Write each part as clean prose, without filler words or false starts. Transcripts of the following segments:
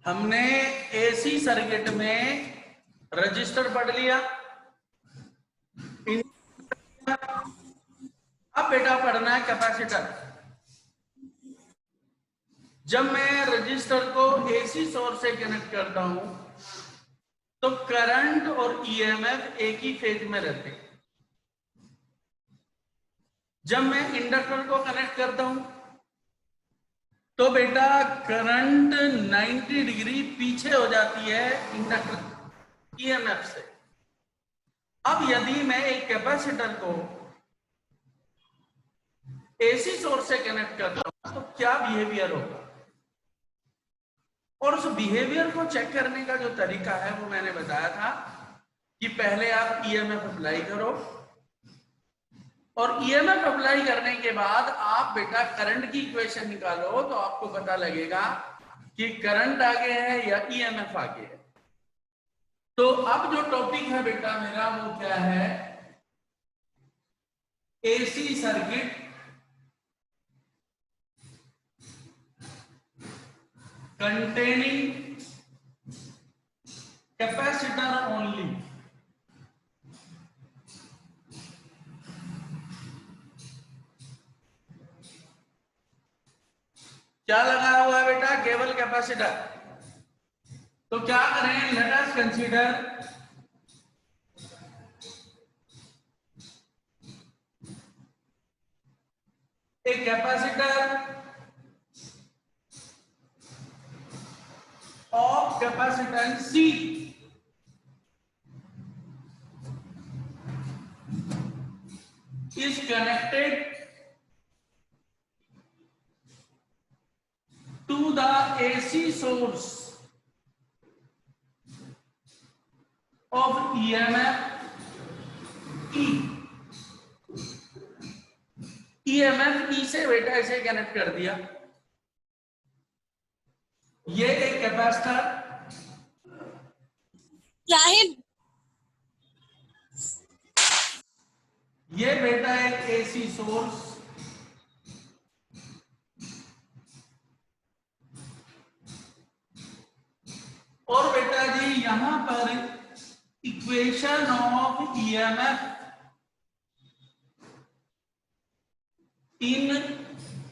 हमने AC circuit में register पढ़ लिया। अब बेटा पढ़ना है कैपेसिटर। जब मैं रजिस्टर को एसी सोर्स से कनेक्ट करता हूं तो करंट और ईएमएफ एक ही फेज में रहते हैं। जब मैं इंडक्टर को कनेक्ट करता हूं तो बेटा करंट 90 डिग्री पीछे हो जाती है इंडक्टर ईएमएफ से। अब यदि मैं एक कैपेसिटर को एसी सोर्स से कनेक्ट करता हूं तो क्या बिहेवियर होगा, और उस बिहेवियर को चेक करने का जो तरीका है वो मैंने बताया था कि पहले आप ईएमएफ अप्लाई करो और ईएमएफ अप्लाई करने के बाद आप बेटा करंट की इक्वेशन निकालो तो आपको पता लगेगा कि करंट आगे है या ईएमएफ आगे है। तो अब जो टॉपिक है बेटा मेरा वो क्या है, AC circuit containing capacitor only। क्या लगाया हुआ है बेटा, केवल कैपेसिटर। तो क्या करें, let us consider a capacitor of capacitance C is connected to the AC source of EMF E। EMF E से बेटा इसे कनेक्ट कर दिया। ये एक कैपेसिटर क्या है, ये बेटा एक एसी सोर्स, और बेटा जी यहां पर equation of EMF in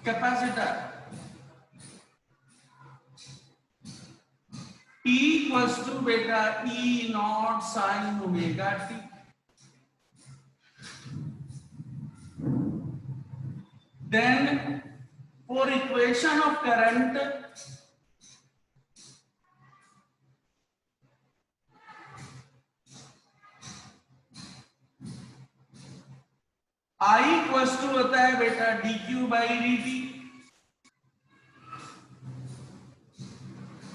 capacitor E equals to बेटा E naught sine omega t. Then for equation of current, I equals to होता है बेटा dq by dt,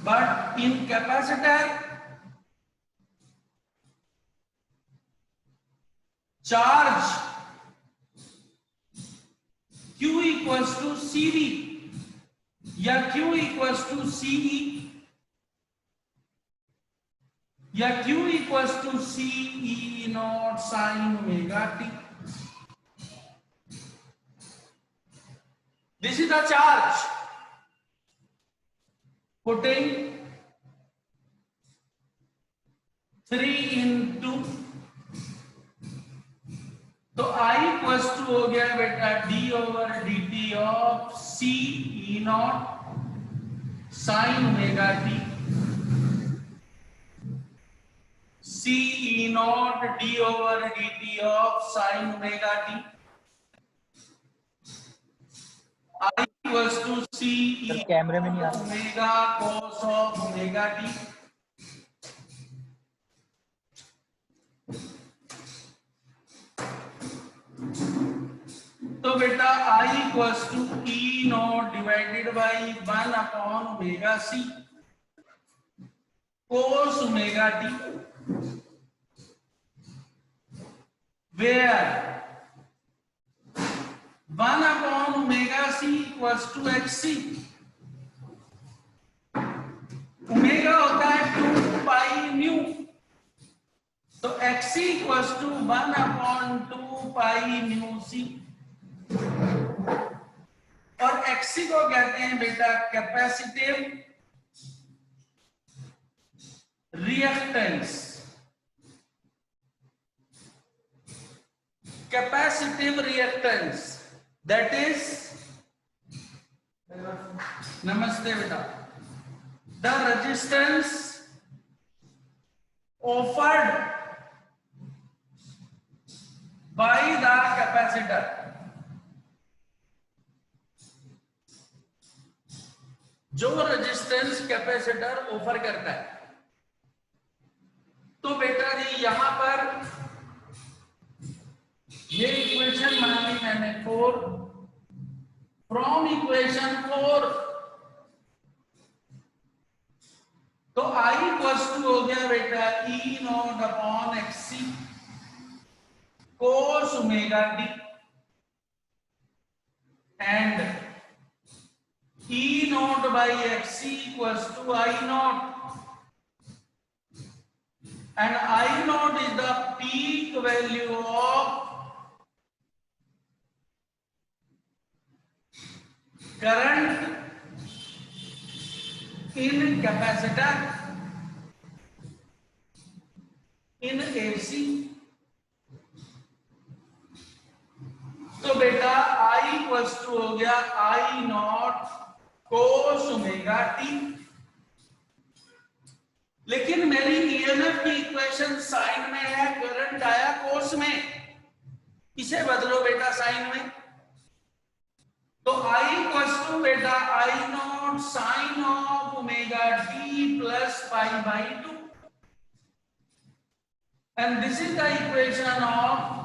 but in capacitor charge q equals to cv या q equals to ce या q equals to ce naught sine omega t. This is the charge putting 3 into, तो I equals to हो गया बेटा d over dt of c e naught sine omega t, c e naught d over dt of sine omega t. I equals to c e कैमरे में नहीं आ रहा। Omega cos of omega T. तो बेटा I equals to E naught divided by 1 upon omega C cos omega t, where 1 upon omega C equals to HC। Omega होता है 2 pi nu, तो XC equals to 1 upon 2 pi nu C, और XC को कहते हैं बेटा capacitive reactance, capacitive reactance, that is, namaste beta, the resistance offered by the capacitor, जो resistance capacitor offer करता है। तो बेटा जी यहां पर ये इक्वेशन मान ली मैंने 4, फ्रॉम इक्वेशन 4 तो I इक्वल्स टू हो गया बेटा E not upon XC cos omega t and E naught by XC equals to I naught, and I naught is the peak value of current in capacitor in AC. तो बेटा I equals to हो गया I not cos omega t, लेकिन मेरी EMF की equation sign में है, current आया कोस में, इसे बदलो बेटा साइन में। तो I इक्वल्स टू बेटा I naught sine of omega t plus pi by 2, and this is the equation of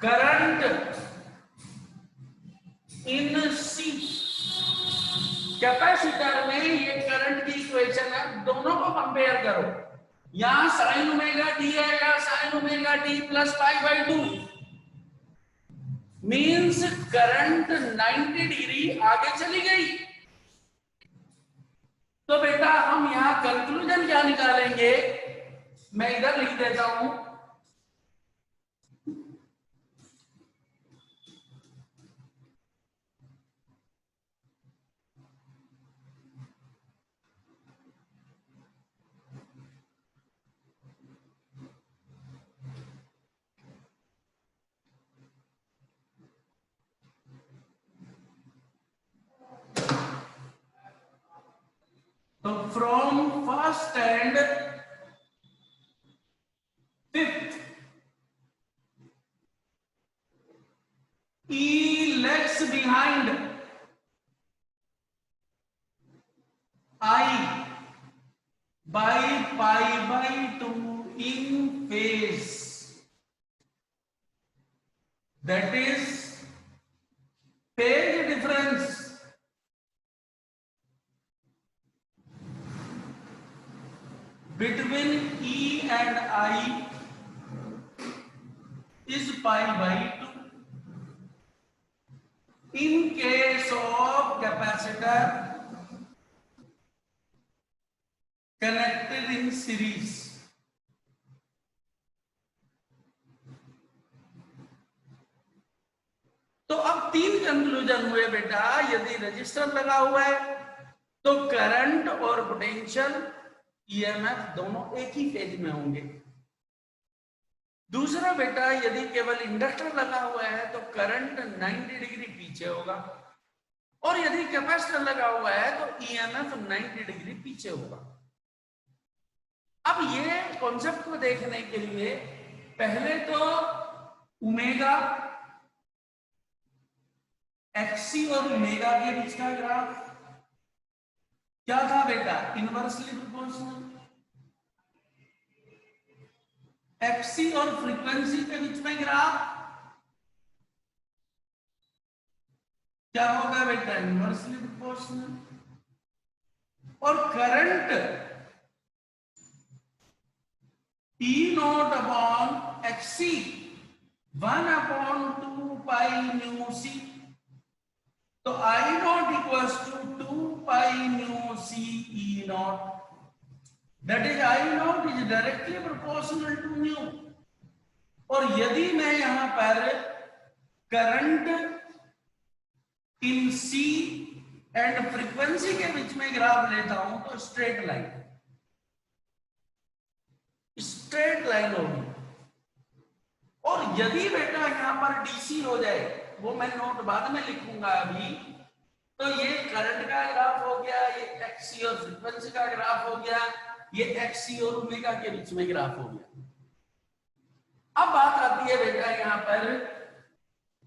current in C. Capacitor में ये करंट की इक्वेशन है, दोनों को कंपेयर करो, यहां साइन ओमेगा टी है, यहां sign omega T plus pi by 2, means current 90 degree आगे चली गई। तो बेटा हम यहां कंक्लूजन क्या निकालेंगे, मैं इधर लिख देता हूं, तो from first and fifth E lags behind I by pi by 2 in phase, that is phase difference between E and I is pi by 2 in case of capacitor connected in series. तो अब 3 conclusion हुए बेटा, यदि register लगा हुआ है तो current और पोटेंशियल ईएमएफ दोनों एक ही फेज में होंगे। दूसरा बेटा यदि केवल इंडक्टर लगा हुआ है तो करंट 90 डिग्री पीछे होगा, और यदि कैपेसिटर लगा हुआ है तो ईएमएफ 90 डिग्री पीछे होगा। अब ये कॉन्सेप्ट को देखने के लिए पहले तो ओमेगा एक्सी और ओमेगा के बीच का ग्राफ क्या था बेटा, इनवर्सली प्रोपोर्शनल। एक्सी और फ्रीक्वेंसी के बीच में ग्राफ क्या होगा बेटा, इनवर्सली प्रोपोर्शनल। और current E not upon XC 1/2 pi nu C, तो I not equals to 2 pi nu C E not, that is I not is directly proportional to nu. और यदि मैं यहां पर current in C and frequency के बीच में graph लेता हूं तो स्ट्रेट लाइन होगी। और यदि बेटा यहां पर डीसी हो जाए, वो मैं नोट बाद में लिखूंगा अभी, तो ये करंट का ग्राफ हो गया, ये एक्सी और फ्रीक्वेंसी का ग्राफ हो गया, ये एक्सी और ओमेगा के बीच में ग्राफ हो गया। अब बात आती है बेटा यहां पर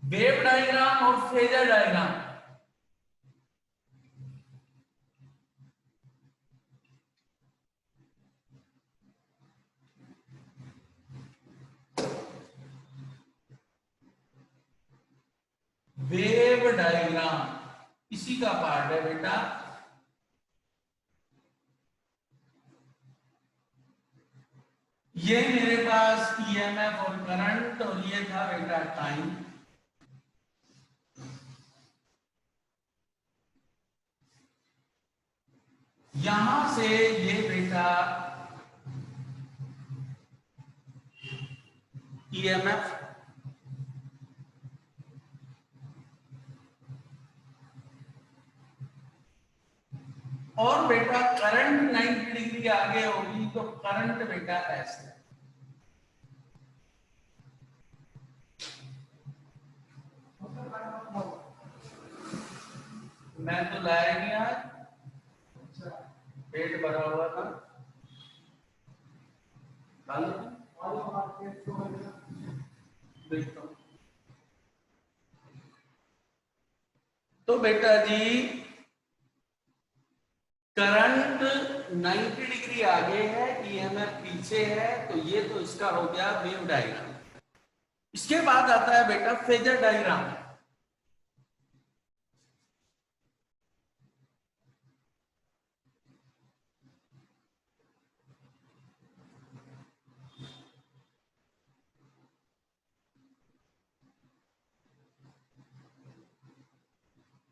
वेव डायग्राम और फेजर डायग्राम। वेव डायग्राम इसी का पार्ट है बेटा। ये मेरे पास ईएमएफ और करंट, और ये था बेटा टाइम। यहां से ये बेटा ईएमएफ, और बेटा करंट 90 डिग्री आगे होगी तो करंट बेटा ऐसे। मैं तो लाया नहीं आज, पेट भरा हुआ था। देखता हूं। तो बेटा जी करंट 90 डिग्री आगे है, ईएमएफ पीछे है, तो ये तो इसका हो गया वेव डायग्राम। इसके बाद आता है बेटा फेजर डायग्राम।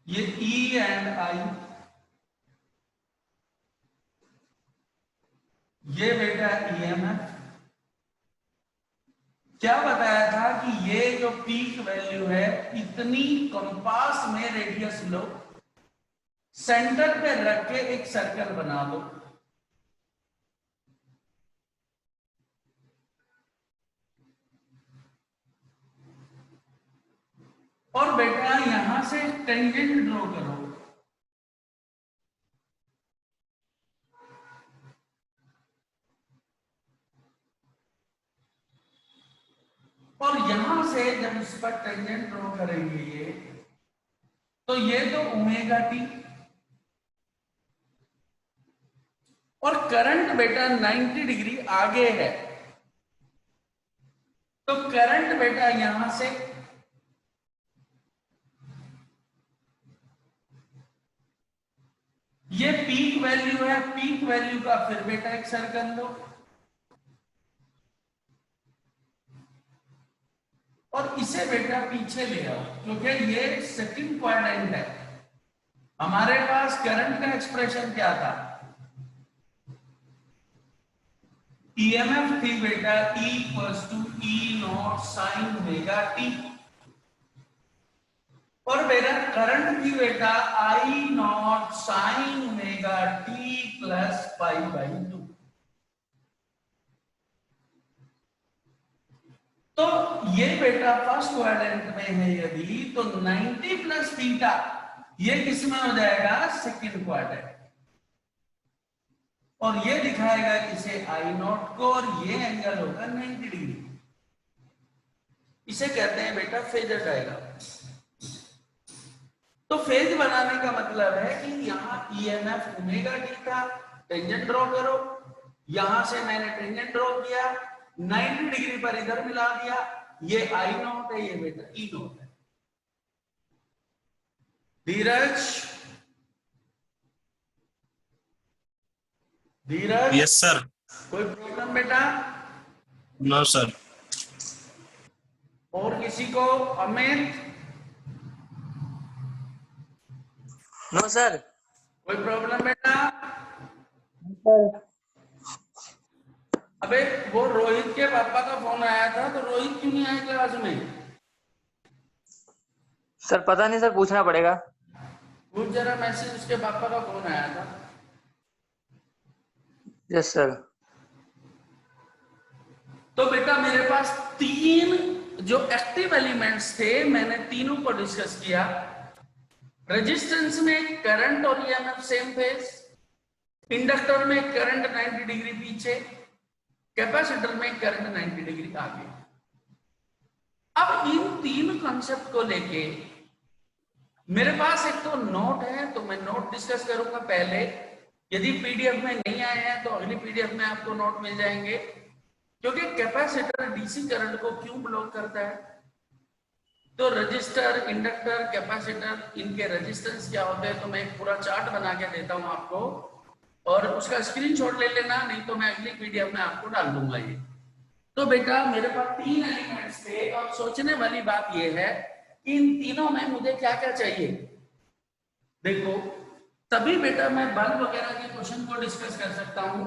ये ई एंड आई, ये बेटा ईएमएफ। क्या बताया था कि ये जो पीक वैल्यू है इतनी कंपास में रेडियस लो, सेंटर पे रख के एक सर्कल बना दो, और बेटा यहां से टेंजेंट ड्रॉ करो। और यहां से जब इस पर टेंजेंट ड्रॉ करेंगे ये, तो ये तो ओमेगा टी, और करंट बेटा 90 डिग्री आगे है, तो करंट बेटा यहां से ये पीक वैल्यू है, पीक वैल्यू का फिर बेटा एक सर्कल लो, और इसे बेटा पीछे ले आओ, क्योंकि ये सेकंड क्वाड्रेंट है। हमारे पास करंट का एक्सप्रेशन क्या था, ईएमएफ थी बेटा E equals to E naught sine omega t, और मेरा करंट थी बेटा I naught sine omega T plus pi by 2। तो ये बेटा फर्स्ट क्वाड्रेंट में है यदि, तो 90 प्लस थीटा ये किस में हो जाएगा, सेकंड क्वाड्रेंट, और ये दिखाएगा किसे, आई नॉट को, और ये एंगल होगा 90 डिग्री। इसे कहते हैं बेटा फेजर डायग्राम। तो फेज बनाने का मतलब है कि यहाँ ईएमएफ ओमेगा टी था, टेंजेंट ड्रॉ करो, यहां से मैंने टेंजेंट ड्रॉ किया, 90 डिग्री पर इधर मिला दिया, ये आई नॉट है, ये बेटा ई नॉट है। Dheeraj yes sir. कोई प्रॉब्लम बेटा? No sir. और किसी को? अमित? No sir. कोई प्रॉब्लम बेटा? अबे वो रोहित के पापा का फोन आया था, तो रोहित क्यों नहीं आया क्लास में? सर पता नहीं सर, पूछना पड़ेगा। पूछ जरा मैसेज, उसके पापा का फोन आया था। Yes sir. तो बेटा मेरे पास तीन जो एक्टिव एलिमेंट्स थे, मैंने तीनों को डिस्कस किया। रेजिस्टेंस में करंट और ईएमएफ सेम फेज, इंडक्टर में करंट 90 डिग्री पीछे, कैपेसिटर में करंट 90 डिग्री आगे। अब इन तीन कॉन्सेप्ट को लेके मेरे पास एक तो नोट है, तो मैं नोट डिस्कस करूंगा पहले। यदि पीडीएफ में नहीं आए हैं तो अगली पीडीएफ में आपको नोट मिल जाएंगे। क्योंकि कैपेसिटर डीसी करंट को क्यों ब्लॉक करता है, तो रजिस्टर, इंडक्टर, कैपेसिटर, इनके रेजिस्टेंस क्या होते हैं, तो मैं एक पूरा चार्ट बना के देता हूं आपको, और उसका स्क्रीनशॉट ले लेना, नहीं तो मैं अगली पीडीएफ में आपको डाल दूंगा ये। तो बेटा मेरे पास तीन एलिमेंट्स थे, और सोचने वाली बात यह है कि इन तीनों में मुझे क्या क्या चाहिए। देखो, तभी बेटा मैं बल्ब वगैरह के क्वेश्चन को डिस्कस कर सकता हूं।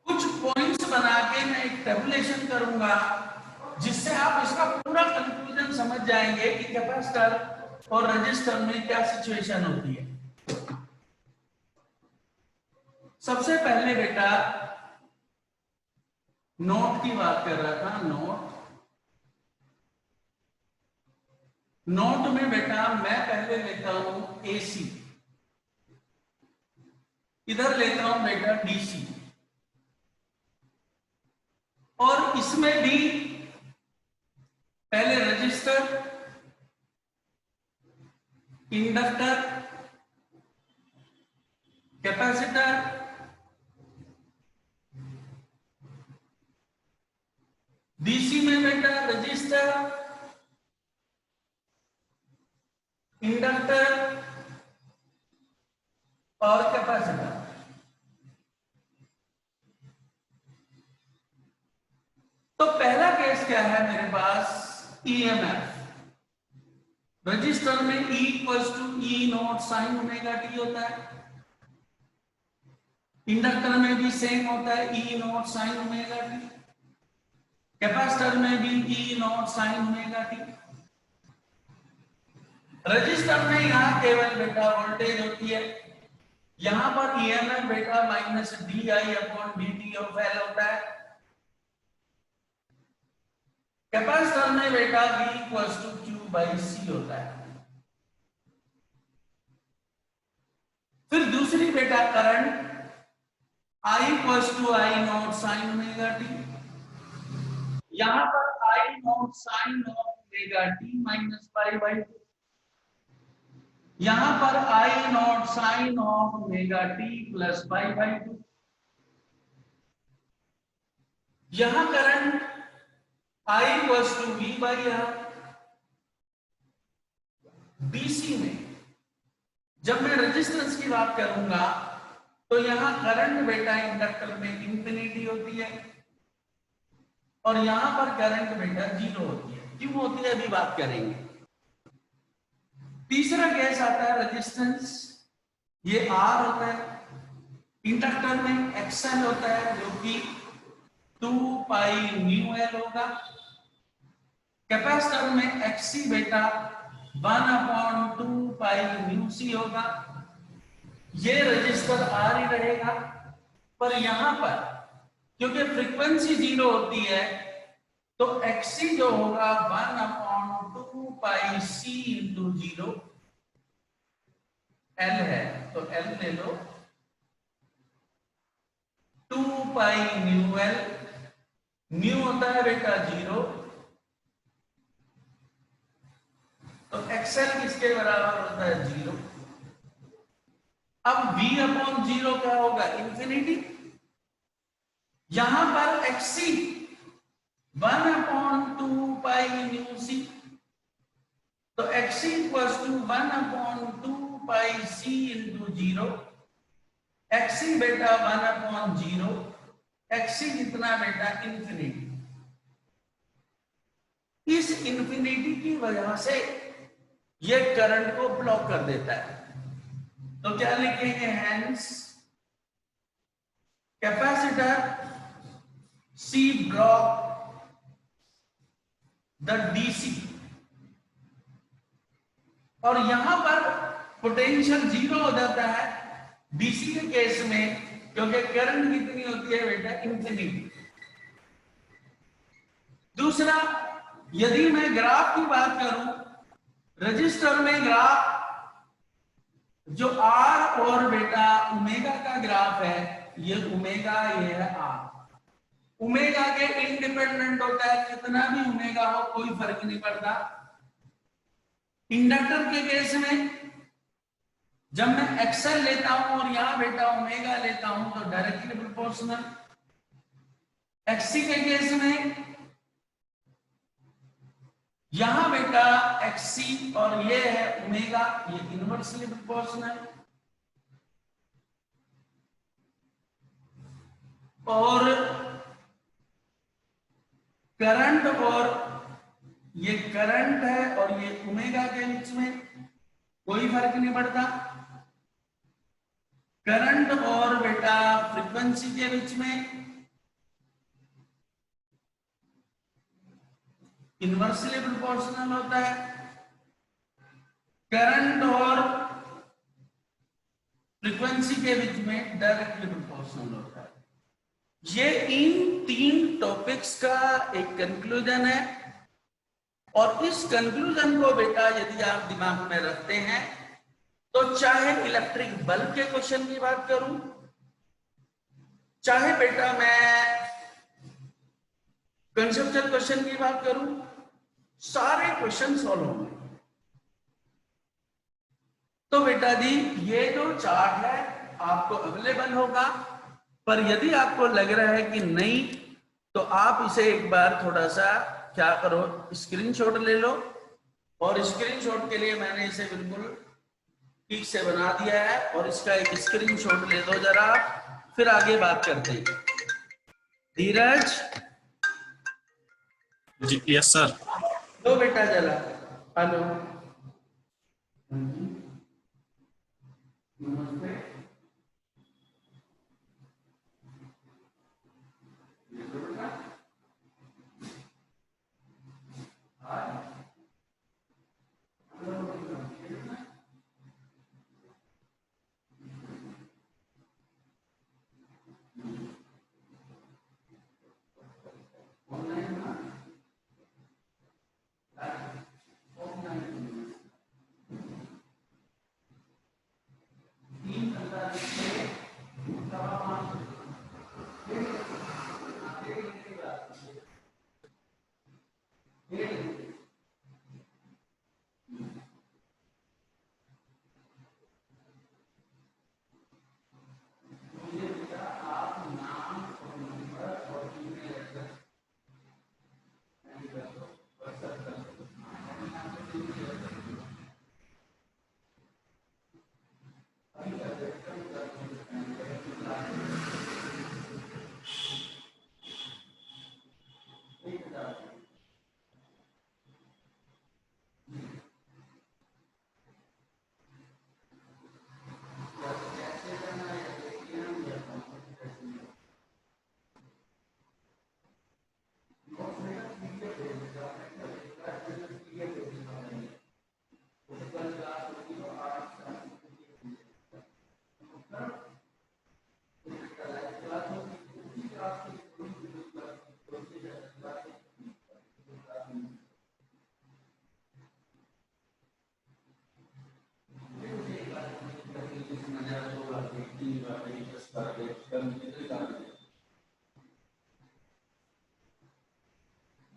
कुछ पॉइंट्स बना के मैं एक टेबुलेशन करूंगा, जिससे आप इसका पूरा कंक्लूजन समझ जाएंगे कि कैपेसिटर और रजिस्टर में क्या सिचुएशन होती है। सबसे पहले बेटा नोट की बात कर रहा था। नोट में बेटा मैं पहले लेता हूं एसी, इधर लेता हूं बेटा डीसी, और इसमें भी पहले रजिस्टर, इंडक्टर, कैपेसिटर, डीसी में बेटा रजिस्टर, इंडक्टर और कैपेसिटर। तो पहला केस क्या है मेरे पास, ईएमएफ। रजिस्टर में E equals to E naught sine omega t होता है, इंडक्टर में भी सेम होता है E naught sine omega t, capacitor में भी E naught sine omega t. Resistor में यहां केवल बेटा वोल्टेज होती है, यहां पर ईएमएफ बेटा minus D I upon D T of L होता है। कैपेसिटर में बेटा V equals to Q by C होता है। फिर दूसरी बेटा current I equals to I not sine omega T, यहां पर I not sine of omega T minus pi by 2, यहां पर I not sine of omega T plus pi by 2। यहां current I equals to V by R. DC में जब मैं resistance की बात करूंगा तो यहां करंट बेटा इंडक्टर में इंफिनिटी होती है, और यहां पर करंट बेटा जीरो होती है। क्यों होती है अभी बात करेंगे। तीसरा केस आता है रेजिस्टेंस, ये आर होता है, इंडक्टर में एक्सएल होता है जो कि 2 पाई न्यू एल होगा, कैपेसिटर में एक्सी बेटा 1 अपॉन 2 पाई न्यू सी होगा। ये रजिस्टर आर ही रहेगा, पर यहां पर क्योंकि फ्रीक्वेंसी जीरो होती है तो एक्सी जो होगा 1 upon 2 pi C into zero, L है तो एल ले लो, 2 पाई न्यू एल, न्यू होता है बेटा जीरो, तो एक्सएल किसके बराबर होता है जीरो। अब v अपॉन जीरो क्या होगा, इंफिनिटी। यहां पर XC 1 upon 2 pi nu C, तो XC equals to 1 upon 2 pi C into zero, XC बेटा 1 अपॉन जीरो, एक्सी कितना बेटा इंफिनिटी। इस इंफिनिटी की वजह से ये करंट को ब्लॉक कर देता है। तो क्या लिखेंगे, hence capacitor C block the DC, और यहां पर पोटेंशियल जीरो हो जाता है डीसी के केस में, क्योंकि करंट कितनी होती है बेटा, इंफिनिटी। दूसरा, यदि मैं ग्राफ की बात करूं, रजिस्टर में ग्राफ जो आर और बेटा ओमेगा का ग्राफ है, ये ओमेगा, ये है आर। ओमेगा के इंडिपेंडेंट होता है, कितना भी ओमेगा हो कोई फर्क नहीं पड़ता। इंडक्टर के केस में जब मैं एक्सएल लेता हूं और यहां बेटा ओमेगा लेता हूं तो डायरेक्टली प्रोपोर्शनल। एक्सी के केस में यहां बेटा एक्सी और ये है ओमेगा, ये इनवर्सली प्रोपोर्शनल। और करंट, और ये करंट है और ये ओमेगा के बीच में कोई फर्क नहीं पड़ता। करंट और बेटा फ्रीक्वेंसी के बीच में इनवर्सली प्रोपोर्शनल होता है। करंट और फ्रीक्वेंसी के बीच में डायरेक्टली प्रोपोर्शनल होता है। ये इन तीन टॉपिक्स का एक कंक्लूजन है, और इस कंक्लूजन को बेटा यदि आप दिमाग में रखते हैं तो चाहे इलेक्ट्रिक बल्ब के क्वेश्चन की बात करूं, चाहे बेटा मैं कंसेप्चुअल क्वेश्चन की बात करूं, सारे क्वेश्चन सॉल्व होंगे। तो बेटा जी ये जो चार्ट है आपको अवेलेबल होगा, पर यदि आपको लग रहा है कि नहीं, तो आप इसे एक बार थोड़ा सा क्या करो, स्क्रीनशॉट ले लो। और स्क्रीनशॉट के लिए मैंने इसे बिल्कुल ठीक से बना दिया है, और इसका एक स्क्रीनशॉट ले दो जरा, फिर आगे बात करते हैं। धीरज, जी यस सर। लो बेटा जरा, हेलो, नमस्ते।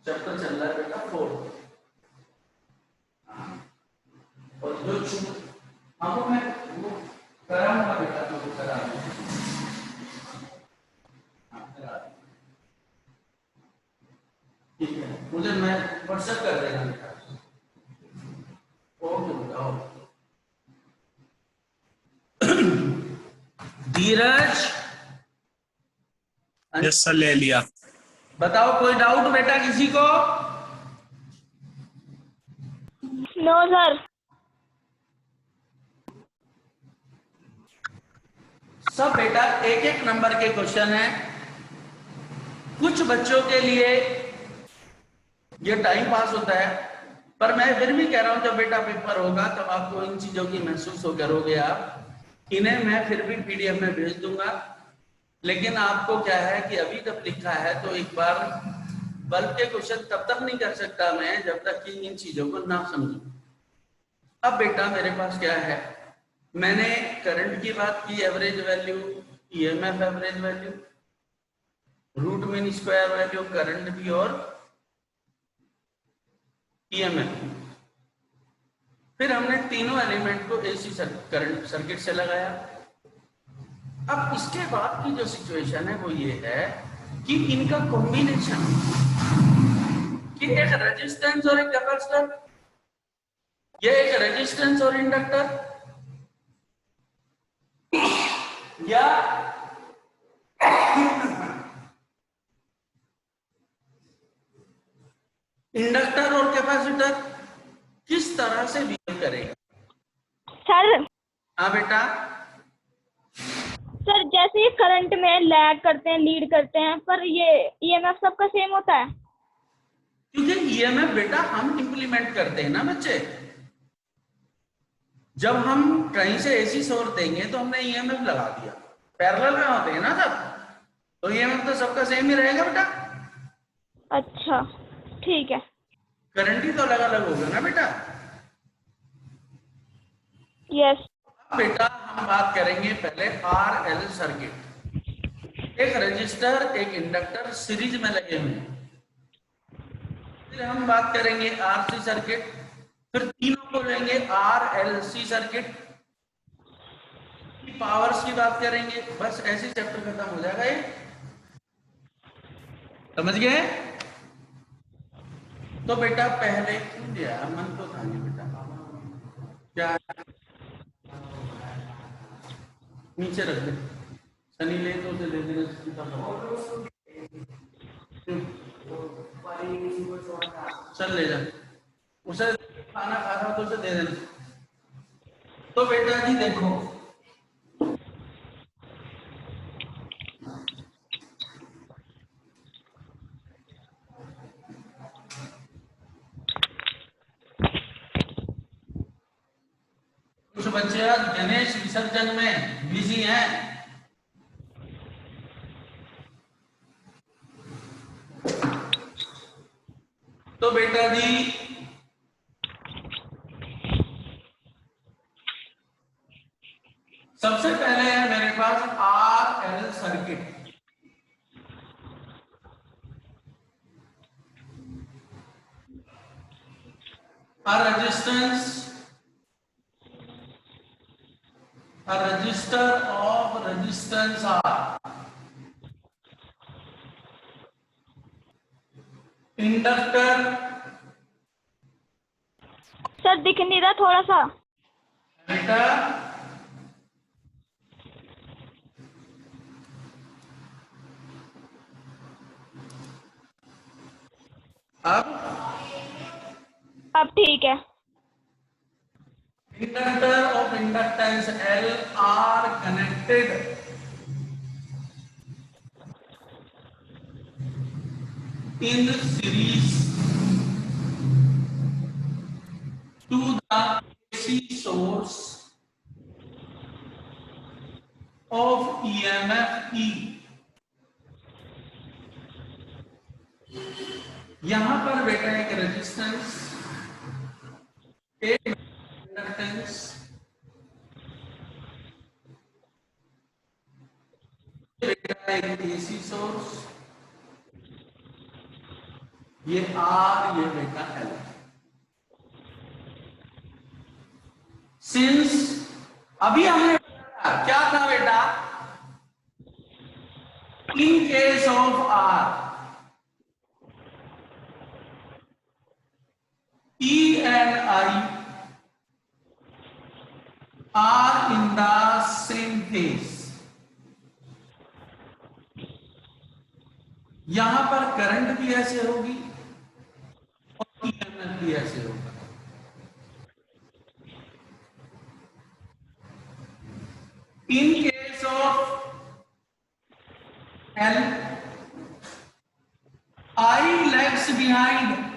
चैप्टर चल रहा है बेटा 4, और जो हमको मैं वो कराऊंगा बेटा, तो वो करा ठीक है, मुझे मैं व्हाट्सएप कर देना बेटा। ओके बताओ। धीरज, यस सर ले लिया। बताओ कोई डाउट बेटा किसी को? No sir. सब बेटा एक एक नंबर के क्वेश्चन है, कुछ बच्चों के लिए ये टाइम पास होता है, पर मैं फिर भी कह रहा हूं जब बेटा पेपर होगा तब आपको इन चीजों की महसूस हो करोगे आप। इन्हें मैं फिर भी पीडीएफ में भेज दूंगा, लेकिन आपको क्या है कि अभी जब लिखा है तो एक बार बल्ब के क्वेश्चन तब तक नहीं कर सकता मैं जब तक कि इन चीजों को ना समझूं। अब बेटा मेरे पास क्या है, मैंने करंट की बात की, average value, EMF average value, root mean square value, current भी और ईएमएफ। फिर हमने तीनों एलिमेंट को एसी करंट सर्किट से लगाया। अब इसके बाद की जो सिचुएशन है वो ये है कि इनका कॉम्बिनेशन, कि एक रेजिस्टेंस और एक कैपेसिटर, ये एक रेजिस्टेंस और इंडक्टर, या इंडक्टर और कैपेसिटर किस तरह से बिहेव करेगा। सर हाँ बेटा, सर जैसे ये करंट में लैग करते हैं, लीड करते हैं, पर ये ईएमएफ सबका सेम होता है? क्योंकि ईएमएफ बेटा हम इंप्लीमेंट करते हैं ना बच्चे। जब हम कहीं से एसी सोर्स देंगे तो हमने ईएमएफ लगा दिया, पैरेलल में होते हैं ना सब, तो ईएमएफ तो सबका सेम ही रहेगा बेटा। अच्छा ठीक है। करंट ही तो अलग अलग होगा ना बेटा। यस। अब बेटा हम बात करेंगे पहले आरएल सर्किट। एक रजिस्टर, एक इंडक्टर सीरीज में लगे हुए हैं। फिर हम बात करेंगे आरसी सर्किट, फिर तीनों को लेंगे आरएलसी सर्किट, पावर्स की बात करेंगे। बस ऐसे चैप्टर खत्म हो जाएगा ये, समझ गए? तो बेटा पहले यार मन तो था नहीं बेटा, क्या नीचे रख दे, शनि ले तो उसे दे देना, चल ले जा, उसे खाना खा रहा तो उसे दे देना। तो बेटा जी देखो, कुछ बच्चे आज गणेश विसर्जन में बिजी हैं। तो बेटा जी सबसे पहले है मेरे पास RL circuit. A resistor of resistance R, inductor, sir दिख नहीं रहा थोड़ा सा। बेटा अब ठीक है। Inductor of inductance L are connected in series to the AC source of EMF E। यहां पर बेटा एक रेजिस्टेंस, एक इंडक्टेंस, बेटा एक एसी सोर्स, ये आर, ये बेटा एल। सिंस अभी हमने क्या था बेटा, in case of R E and I are in the same phase। यहां पर करंट भी ऐसे होगी और ईएमएफ भी ऐसे होगा। In case of L, I lags behind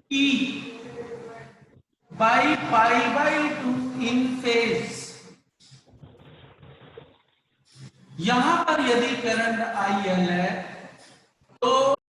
E by pi by 2 in phase. यहां पर यदि करंट IL है